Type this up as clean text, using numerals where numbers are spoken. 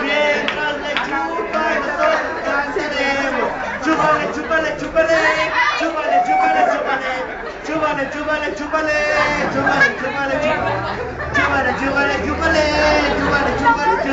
Mientras le chupa, nosotros cantaremos. Chúpale, chúpale, chúpale, chúpale, chúpale, chúpale, chúpale, chúpale, chúpale, chúpale, chúpale, chúpale, chúpale, chúpale, chúpale, chúpale, chúpale, chúpale.